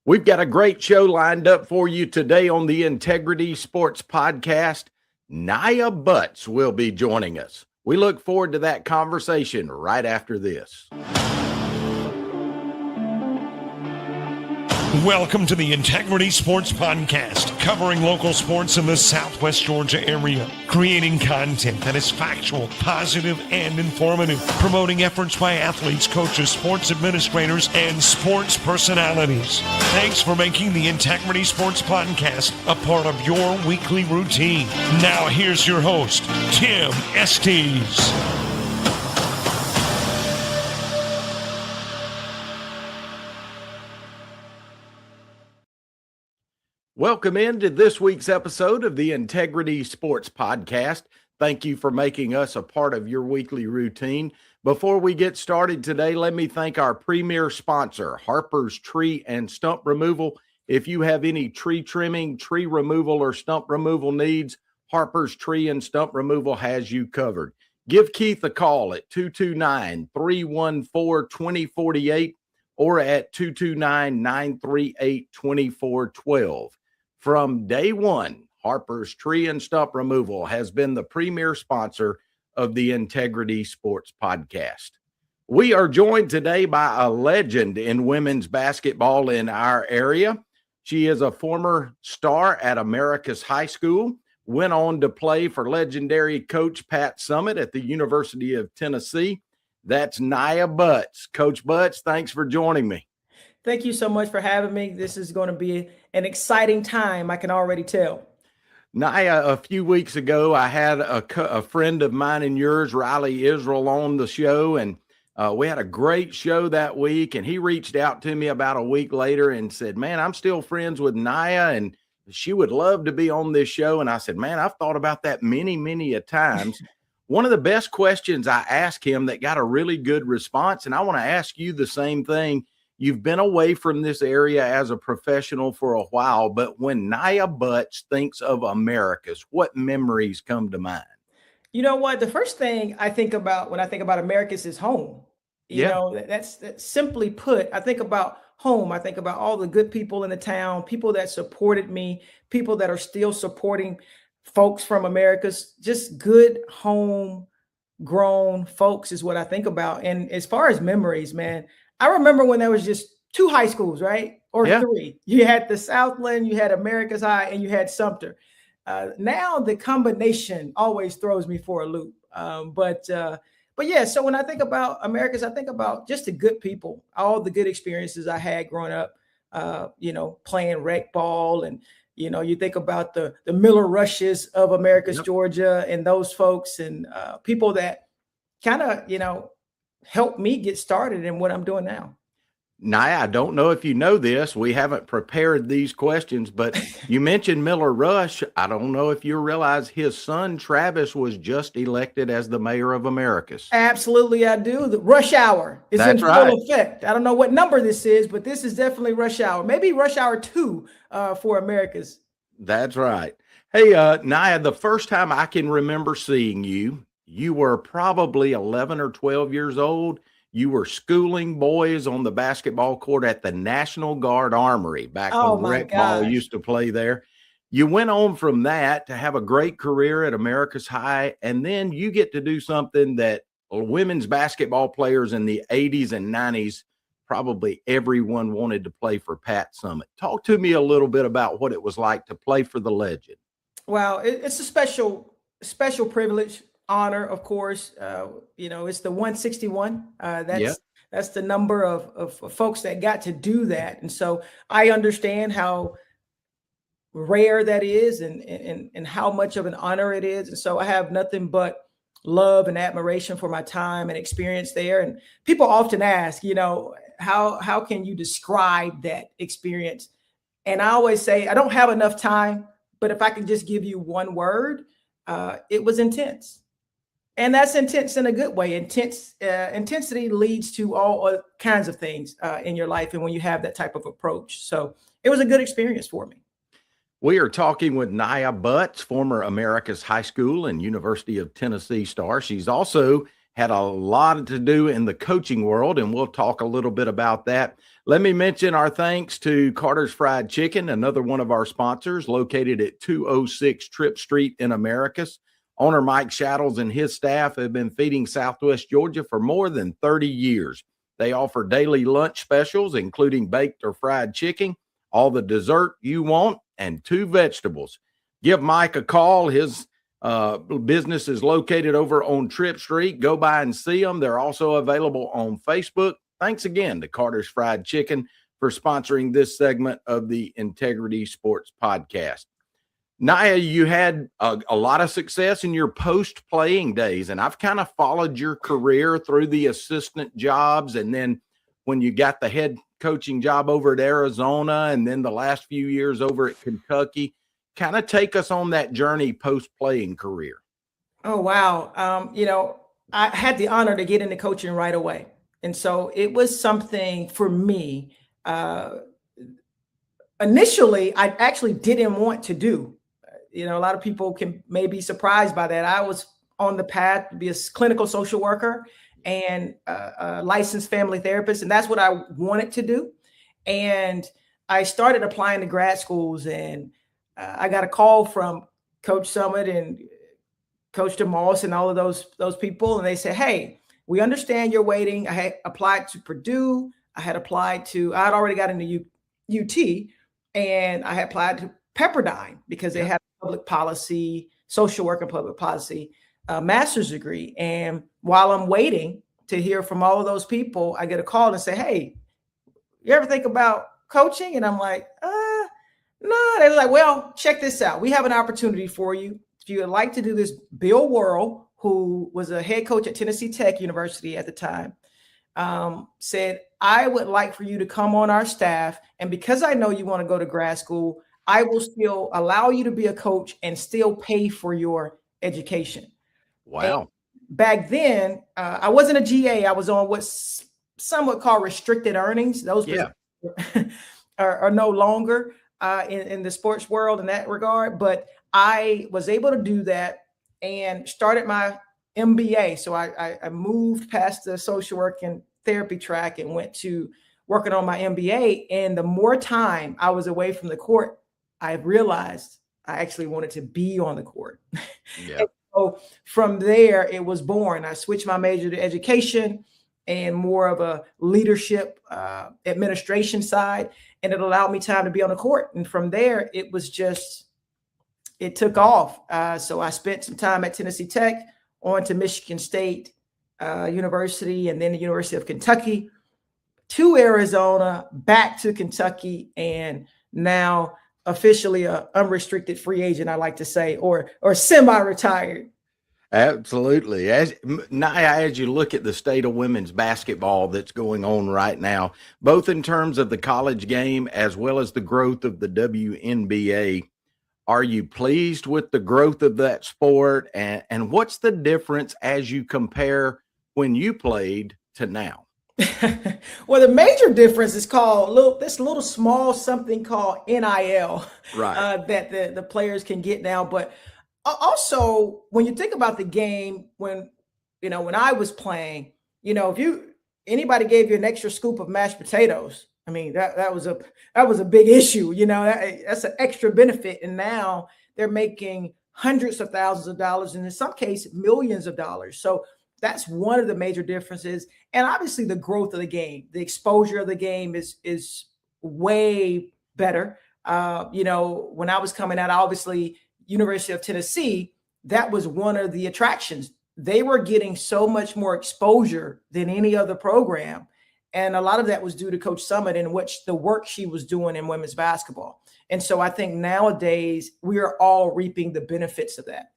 We've got a great show lined up for you today on the Integrity Sports Podcast. Nia Butts will be joining us. We look forward to that conversation right after this. Welcome to the Integrity Sports Podcast, covering local sports in the Southwest Georgia area, creating content that is factual, positive, and informative, promoting efforts by athletes, coaches, sports administrators, and sports personalities. Thanks for making the Integrity Sports Podcast a part of your weekly routine. Now here's your host, Tim Estes. Welcome into this week's episode of the Integrity Sports Podcast. Thank you for making us a part of your weekly routine. Before we get started today, let me thank our premier sponsor, Harper's Tree and Stump Removal. If you have any tree trimming, tree removal, or stump removal needs, Harper's Tree and Stump Removal has you covered. Give Keith a call at 229-314-2048 or at 229-938-2412. From day one, Harper's Tree and Stump Removal has been the premier sponsor of the Integrity Sports Podcast. We are joined today by a legend in women's basketball in our area. She is a former star at Americus High School, went on to play for legendary coach Pat Summitt at the University of Tennessee. That's Nia Butts. Coach Butts, thanks for joining me. Thank you so much for having me. This is going to be an exciting time, I can already tell. Nia, a few weeks ago, I had a friend of mine and yours, Riley Israel, on the show, and we had a great show that week, and he reached out to me about a week later and said, man, I'm still friends with Nia, and she would love to be on this show. And I said, man, I've thought about that many a times. One of the best questions I asked him that got a really good response, and I want to ask you the same thing. You've been away from this area as a professional for a while, but when Nia Butts thinks of Americus, what memories come to mind? You know what? The first thing I think about when I think about Americus is home. You know, that's simply put, I think about home. I think about all the good people in the town, people that supported me, people that are still supporting folks from Americus, just good home grown folks is what I think about. And as far as memories, man, I remember when there was just two high schools, right? Or three. You had the Southland, you had Americus High, and you had Sumter. Now the combination always throws me for a loop. But yeah, so when I think about Americus, I think about just the good people, all the good experiences I had growing up, playing rec ball. And, you think about the Miller Rushes of Americus, Georgia, and those folks and people that kind of, helped me get started in what I'm doing now. Nia, I don't know if you know this. We haven't prepared these questions, but you mentioned Miller Rush. I don't know if you realize his son, Travis, was just elected as the mayor of Americus. Absolutely, I do. The rush hour is in full effect. I don't know what number this is, but this is definitely rush hour. Maybe rush hour 2 for Americus. That's right. Hey, Nia, the first time I can remember seeing you, you were probably 11 or 12 years old. You were schooling boys on the basketball court at the National Guard Armory back when rec ball used to play there. You went on from that to have a great career at Americus High, and then you get to do something that women's basketball players in the 80s and 90s, probably everyone wanted to play for Pat Summitt. Talk to me a little bit about what it was like to play for the legend. Well, it's a special privilege. Honor, of course. It's the 161. That's the number of folks that got to do that. And so I understand how rare that is and how much of an honor it is. And so I have nothing but love and admiration for my time and experience there. And people often ask, how can you describe that experience? And I always say, I don't have enough time, but if I can just give you one word, it was intense. And that's intense in a good way. Intensity leads to all kinds of things in your life. And when you have that type of approach. So it was a good experience for me. We are talking with Nia Butts, former Americus High School and University of Tennessee star. She's also had a lot to do in the coaching world, and we'll talk a little bit about that. Let me mention our thanks to Carter's Fried Chicken, another one of our sponsors, located at 206 Tripp Street in Americus. Owner Mike Shaddles and his staff have been feeding Southwest Georgia for more than 30 years. They offer daily lunch specials, including baked or fried chicken, all the dessert you want, and 2 vegetables. Give Mike a call. His business is located over on Tripp Street. Go by and see them. They're also available on Facebook. Thanks again to Carter's Fried Chicken for sponsoring this segment of the Integrity Sports Podcast. Naya, you had a lot of success in your post-playing days, and I've kind of followed your career through the assistant jobs, and then when you got the head coaching job over at Arizona, and then the last few years over at Kentucky. Kind of take us on that journey post-playing career. Oh, wow. I had the honor to get into coaching right away. And so it was something for me. Initially, I actually didn't want to do. A lot of people can maybe be surprised by that. I was on the path to be a clinical social worker and a licensed family therapist, and that's what I wanted to do. And I started applying to grad schools, and I got a call from Coach Summit and Coach DeMoss and all of those people, and they said, "Hey, we understand you're waiting." I had applied to Purdue. I had already got into UT, and I had applied to Pepperdine because they had a public policy, social work and public policy master's degree. And while I'm waiting to hear from all of those people, I get a call and say, "Hey, you ever think about coaching?" And I'm like, no. They're like, "Well, check this out. We have an opportunity for you. If you would like to do this." Bill Worrell, who was a head coach at Tennessee Tech University at the time, said, "I would like for you to come on our staff. And because I know you want to go to grad school, I will still allow you to be a coach and still pay for your education." Wow. And back then, I wasn't a GA. I was on what's somewhat called restricted earnings. Those are no longer in the sports world in that regard. But I was able to do that and started my MBA. So I moved past the social work and therapy track and went to working on my MBA. And the more time I was away from the court, I realized I actually wanted to be on the court. Yeah. So from there, it was born. I switched my major to education and more of a leadership administration side. And it allowed me time to be on the court. And from there, it took off. So I spent some time at Tennessee Tech, on to Michigan State University, and then the University of Kentucky, to Arizona, back to Kentucky, and now officially a unrestricted free agent, I like to say, or semi-retired. Absolutely. As you look at the state of women's basketball that's going on right now, both in terms of the college game as well as the growth of the WNBA, are you pleased with the growth of that sport? And what's the difference as you compare when you played to now? Well, the major difference is called this little small something called NIL, right? That the players can get now. But also, when you think about the game, when I was playing, if anybody gave you an extra scoop of mashed potatoes, I mean, that was a big issue. That's an extra benefit. And now they're making hundreds of thousands of dollars, and in some cases, millions of dollars. So that's one of the major differences. And obviously the growth of the game, the exposure of the game is way better. When I was coming out, obviously University of Tennessee, that was one of the attractions. They were getting so much more exposure than any other program. And a lot of that was due to Coach Summit and the work she was doing in women's basketball. And so I think nowadays we are all reaping the benefits of that.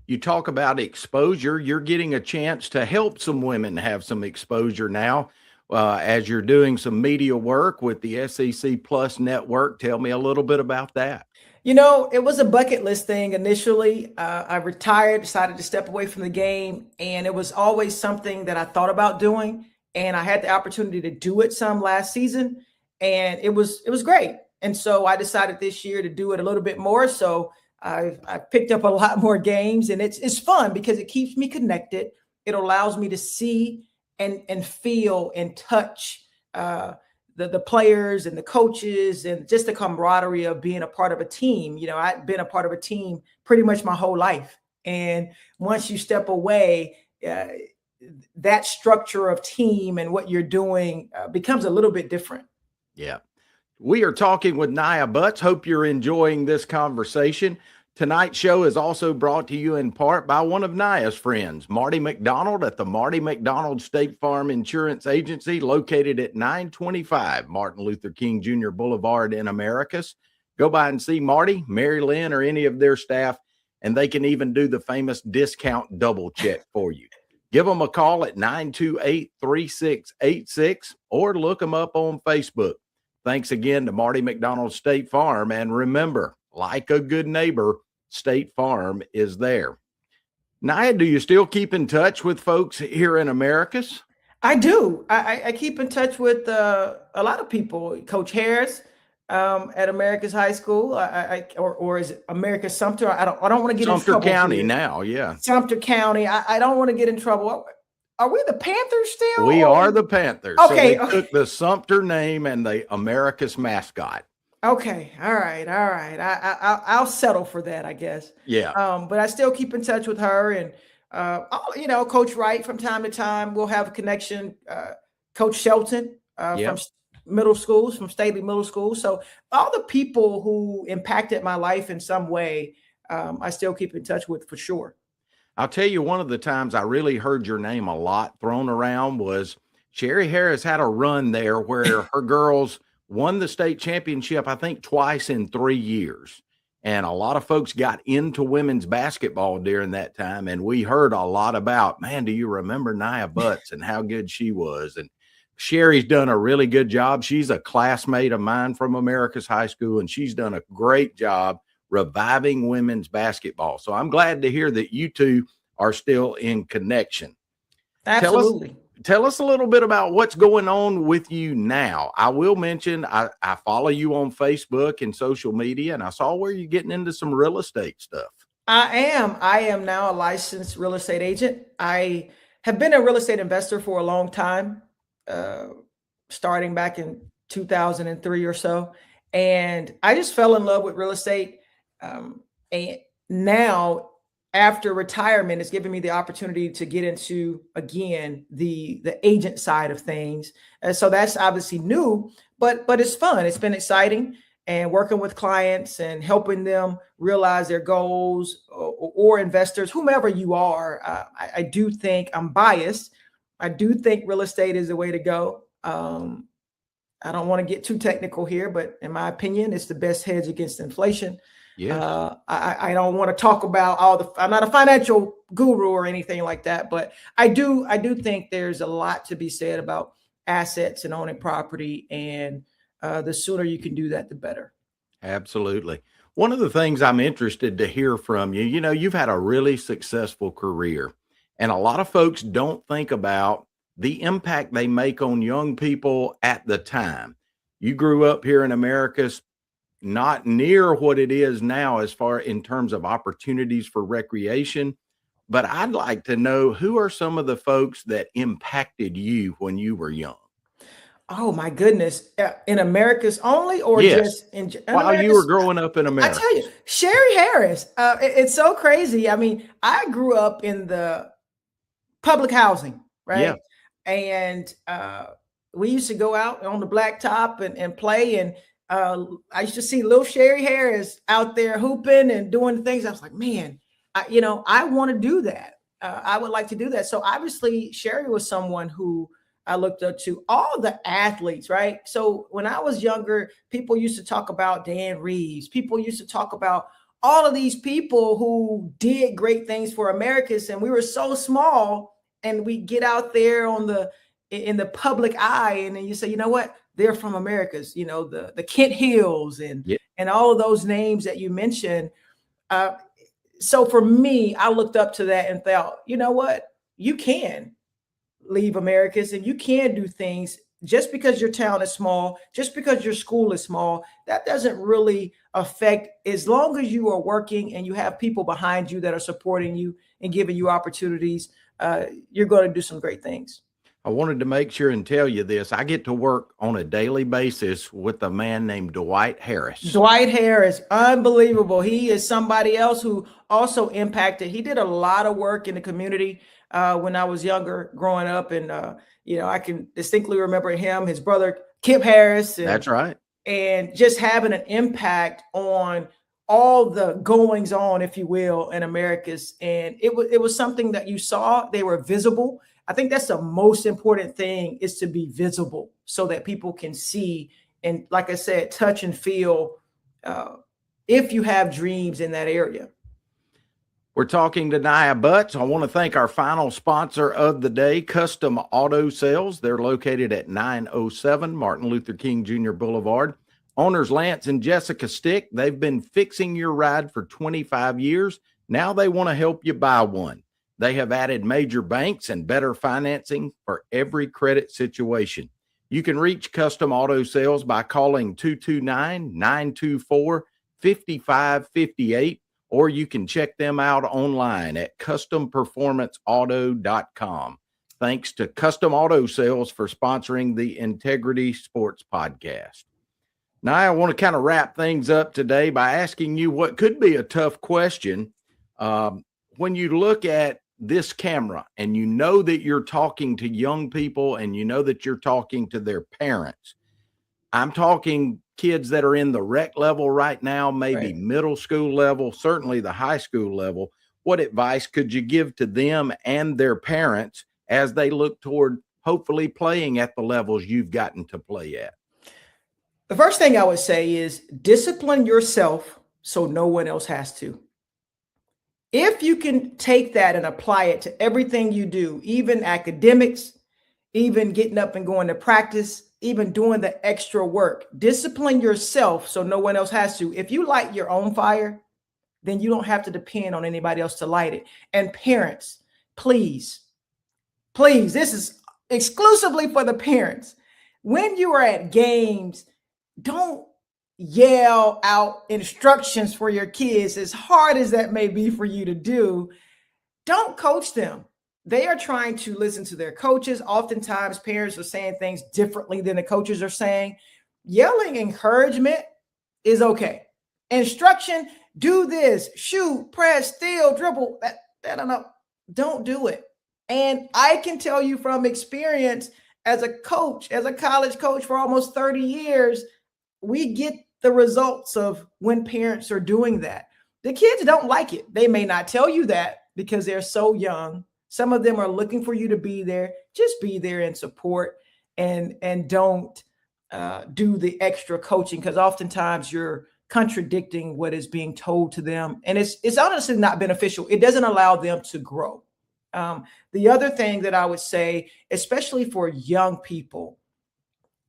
You talk about exposure. You're getting a chance to help some women have some exposure now as you're doing some media work with the SEC Plus Network. Tell me a little bit about that. It was a bucket list thing initially. I retired, decided to step away from the game, and it was always something that I thought about doing. And I had the opportunity to do it some last season, and it was great. And so I decided this year to do it a little bit more. So I picked up a lot more games, and it's fun because it keeps me connected. It allows me to see and feel and touch the players and the coaches and just the camaraderie of being a part of a team. You know, I've been a part of a team pretty much my whole life. And once you step away, that structure of team and what you're doing becomes a little bit different. Yeah. We are talking with Nia Butts. Hope you're enjoying this conversation. Tonight's show is also brought to you in part by one of Nia's friends, Marty McDonald at the Marty McDonald State Farm Insurance Agency, located at 925 Martin Luther King Jr. Boulevard in Americus. Go by and see Marty, Mary Lynn, or any of their staff, and they can even do the famous discount double check for you. Give them a call at 928-3686 or look them up on Facebook. Thanks again to Marty McDonald State Farm. And remember, like a good neighbor, State Farm is there. Nia, do you still keep in touch with folks here in Americus? I do. I keep in touch with a lot of people. Coach Harris at Americus High School, or is it Americus Sumter? I don't want to get in trouble. Sumter County now, yeah. Sumter County. I don't want to get in trouble. Are we the Panthers still? We are the Panthers. Okay. So they took the Sumter name and the Americus mascot. Okay. All right. I'll settle for that, I guess. Yeah. But I still keep in touch with her, and Coach Wright from time to time. We'll have a connection. Coach Shelton from middle schools, from Staley Middle School. So all the people who impacted my life in some way, I still keep in touch with for sure. I'll tell you, one of the times I really heard your name a lot thrown around was Sherry Harris had a run there where her girls won the state championship, I think twice in 3 years. And a lot of folks got into women's basketball during that time. And we heard a lot about, man, do you remember Nia Butts and how good she was? And Sherry's done a really good job. She's a classmate of mine from Americus High School, and she's done a great job reviving women's basketball. So I'm glad to hear that you two are still in connection. Absolutely. Tell us a little bit about what's going on with you now. I will mention I follow you on Facebook and social media, and I saw where you're getting into some real estate stuff. I am now a licensed real estate agent. I have been a real estate investor for a long time, starting back in 2003 or so. And I just fell in love with real estate. And now, after retirement, it's given me the opportunity to get into, again, the agent side of things. And so that's obviously new, but it's fun. It's been exciting, and working with clients and helping them realize their goals, or investors, whomever you are. I do think, I'm biased, I do think real estate is the way to go. I don't want to get too technical here, but in my opinion, it's the best hedge against inflation. Yeah. I don't want to talk about I'm not a financial guru or anything like that, but I do think there's a lot to be said about assets and owning property, and the sooner you can do that, the better. Absolutely. One of the things I'm interested to hear from you, you've had a really successful career, and a lot of folks don't think about the impact they make on young people at the time. You grew up here in Americus, not near what it is now as far in terms of opportunities for recreation. But I'd like to know, who are some of the folks that impacted you when you were young? Oh my goodness. In Americus only, or just in while Americus? You were growing up in America? I tell you, Sherry Harris, it's so crazy. I mean, I grew up in the public housing, right? Yeah. And we used to go out on the blacktop and play, and I used to see little Sherry Harris out there hooping and doing things. I was like, man, I want to do that. I would like to do that. So obviously Sherry was someone who I looked up to. All the athletes, right? So when I was younger, people used to talk about Dan Reeves. People used to talk about all of these people who did great things for Americans, and we were so small, and we get out there in the public eye, and then you say, you know what? They're from Americas, the Kent Hills and all of those names that you mentioned. So for me, I looked up to that and thought, you know what? You can leave Americas, and you can do things. Just because your town is small, just because your school is small, that doesn't really affect, as long as you are working and you have people behind you that are supporting you and giving you opportunities, you're going to do some great things. I wanted to make sure and tell you this. I get to work on a daily basis with a man named Dwight Harris. Dwight Harris, unbelievable. He is somebody else who also impacted. He did a lot of work in the community when I was younger, growing up, and I can distinctly remember him, his brother Kip Harris, That's right. and just having an impact on all the goings on, if you will, in Americus. And it was something that you saw. They were visible. I think that's the most important thing, is to be visible so that people can see and, like I said, touch and feel if you have dreams in that area. We're talking to Nia Butts. I want to thank our final sponsor of the day, Custom Auto Sales. They're located at 907 Martin Luther King Jr. Boulevard. Owners Lance and Jessica Stick, they've been fixing your ride for 25 years. Now they want to help you buy one. They have added major banks and better financing for every credit situation. You can reach Custom Auto Sales by calling 229-924-5558, or you can check them out online at customperformanceauto.com. Thanks to Custom Auto Sales for sponsoring the Integrity Sports Podcast. Now, I want to kind of wrap things up today by asking you what could be a tough question. When you look at this camera and you know that you're talking to young people and you know that you're talking to their parents, I'm talking kids that are in the rec level right now, maybe Right. middle school level, certainly the high school level. What advice could you give to them and their parents as they look toward hopefully playing at the levels you've gotten to play at? The first thing I would say is discipline yourself so no one else has to. If you can take that and apply it to everything you do, even academics, even getting up and going to practice, even doing the extra work, discipline yourself so no one else has to. If you light your own fire, then you don't have to depend on anybody else to light it. And parents, please, this is exclusively for the parents. When you are at games, don't yell out instructions for your kids, as hard as that may be for you to do. Don't coach them. They are trying to listen to their coaches. Oftentimes, parents are saying things differently than the coaches are saying. Yelling encouragement is okay. Instruction, do this, shoot, press, steal, dribble. Don't do it. And I can tell you from experience, as a coach, as a college coach for almost 30 years, we get the results of when parents are doing that. The kids don't like it. They may not tell you that because they're so young. Some of them are looking for you to be there. Just be there and support, and don't do the extra coaching, because oftentimes you're contradicting what is being told to them. And it's honestly not beneficial. It doesn't allow them to grow. The other thing that I would say, especially for young people,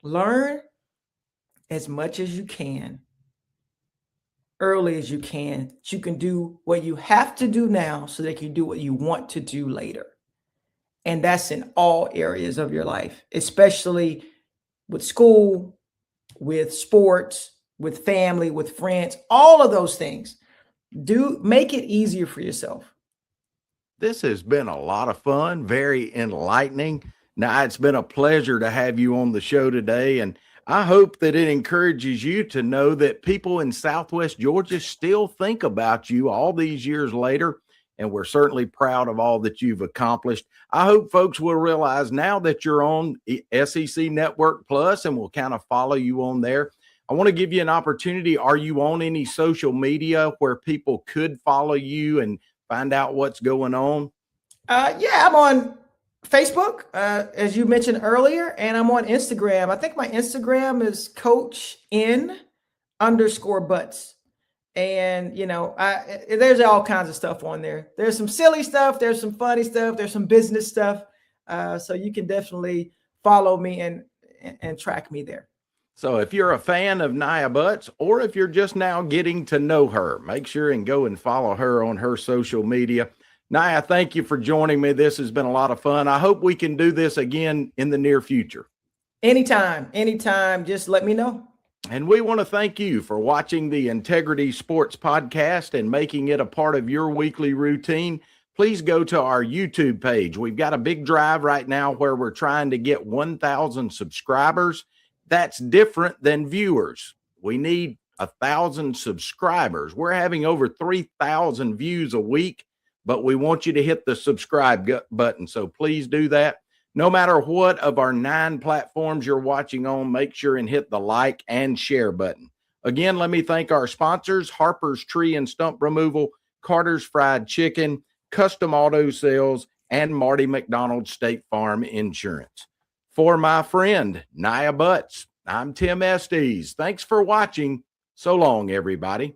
learn as much as you can, early as you can, so you can do what you have to do now so that you do what you want to do later. And that's in all areas of your life, especially with school, with sports, with family, with friends, all of those things. Make it easier for yourself. This has been a lot of fun, very enlightening. Now, it's been a pleasure to have you on the show today, and I hope that it encourages you to know that people in Southwest Georgia still think about you all these years later, and we're certainly proud of all that you've accomplished. I hope folks will realize now that you're on SEC Network Plus, and we'll kind of follow you on there. I want to give you an opportunity. Are you on any social media where people could follow you and find out what's going on? Yeah, I'm on Facebook, as you mentioned earlier, and I'm on Instagram. I think my Instagram is Coach N_Butts. And, there's all kinds of stuff on there. There's some silly stuff. There's some funny stuff. There's some business stuff. So you can definitely follow me and track me there. So if you're a fan of Nia Butts, or if you're just now getting to know her, make sure and go and follow her on her social media. Nia, thank you for joining me. This has been a lot of fun. I hope we can do this again in the near future. Anytime. Just let me know. And we want to thank you for watching the Integrity Sports Podcast and making it a part of your weekly routine. please go to our YouTube page. We've got a big drive right now where we're trying to get 1,000 subscribers. That's different than viewers. We need 1,000 subscribers. We're having over 3,000 views a week, but we want you to hit the subscribe button. So please do that. No matter what of our 9 platforms you're watching on, make sure and hit the like and share button. Again, let me thank our sponsors, Harper's Tree and Stump Removal, Carter's Fried Chicken, Custom Auto Sales, and Marty McDonald State Farm Insurance. For my friend, Nia Butts, I'm Tim Estes. Thanks for watching. So long, everybody.